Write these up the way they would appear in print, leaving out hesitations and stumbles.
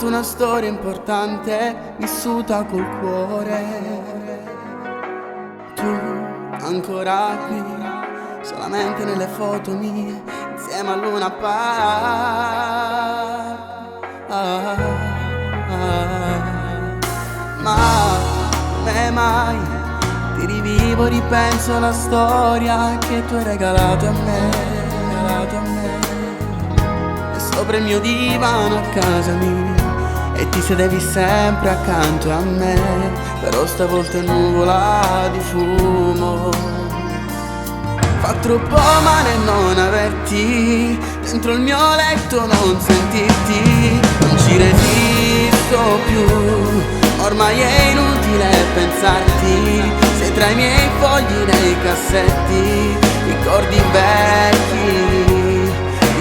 raccontato una storia importante, vissuta col cuore. Tu ancora qui, solamente nelle foto mie, insieme a Luna Park. Ma come mai ti rivivo, ripenso alla storia che tu hai regalato a me. E sopra il mio divano a casa mia, e ti sedevi sempre accanto a me, però stavolta è nuvola di fumo. Fa troppo male non averti dentro il mio letto, non sentirti, non ci resisto più. Ormai è inutile pensarti, sei tra i miei fogli nei cassetti, ricordi vecchi,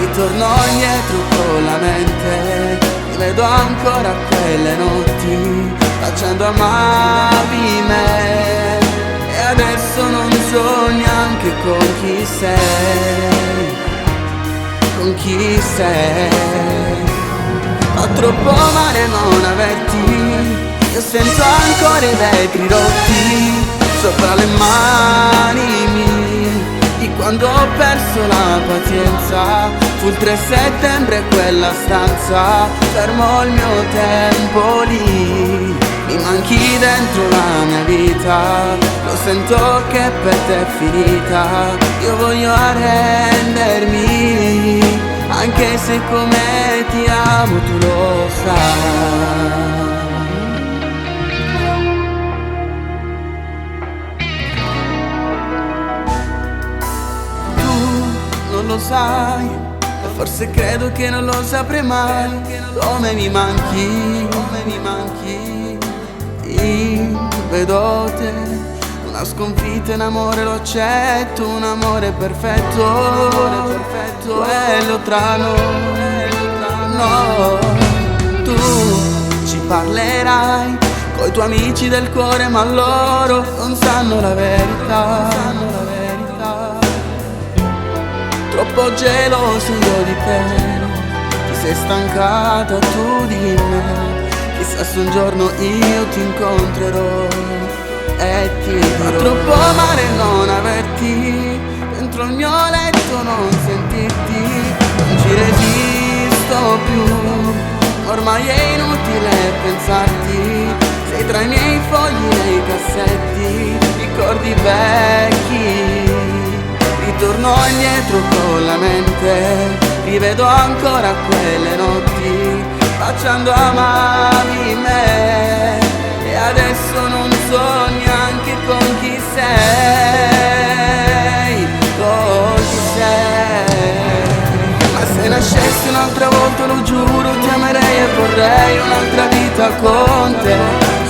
ritorno indietro con la mente, rivedo ancora quelle notti, facendo amavi me, e adesso non so neanche con chi sei, fa troppo male non averti. Io sento ancora i vetri rotti sopra le mani mie, di quando ho perso la pazienza. Fu il 3 settembre quella stanza, fermo il mio tempo lì. Mi manchi dentro la mia vita, lo sento che per te è finita. Io voglio arrendermi, anche se come ti amo tu lo sai. Non lo sai, e forse credo che non lo saprei mai. Come mi manchi, ti vedo te, una sconfitta in amore lo accetto, un amore perfetto, quello tra noi, no. Tu ci parlerai coi tuoi amici del cuore, ma loro non sanno la verità. Troppo geloso io di te, ti sei stancata tu di me. Chissà se un giorno io ti incontrerò e ti dirò. Fa troppo male non averti dentro il mio letto, non sentirti, non ci resisto più. Ormai è inutile pensarti, sei tra i miei fogli nei cassetti, ricordi vecchi. Ritorno indietro con la mente, rivedo ancora quelle notti, facendo amavi me, e adesso non so neanche con chi sei, Ma se nascessi un'altra volta lo giuro ti amerei e vorrei un'altra vita con te.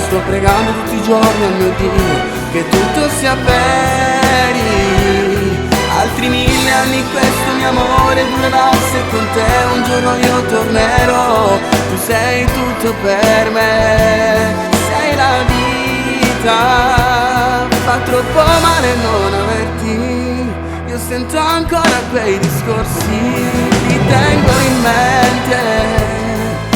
Sto pregando tutti i giorni a mio Dio che tutto sia peri. Altri 1000 anni questo mio amore durerà, se con te un giorno io tornerò. Tu sei tutto per me, sei la vita. Fa troppo male non averti, io sento ancora quei discorsi, li tengo in mente,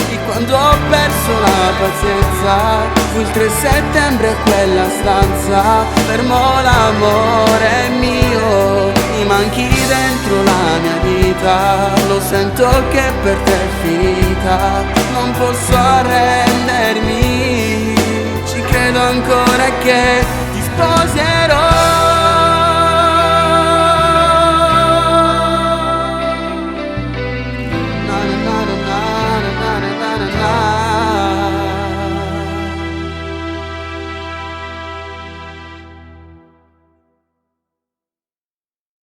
di quando ho perso la pazienza. Fu il 3 settembre quella stanza, fermo l'amore mio. Mi manchi dentro la mia vita, lo sento che per te è finita. Non posso arrendermi, ci credo ancora che ti sposerò.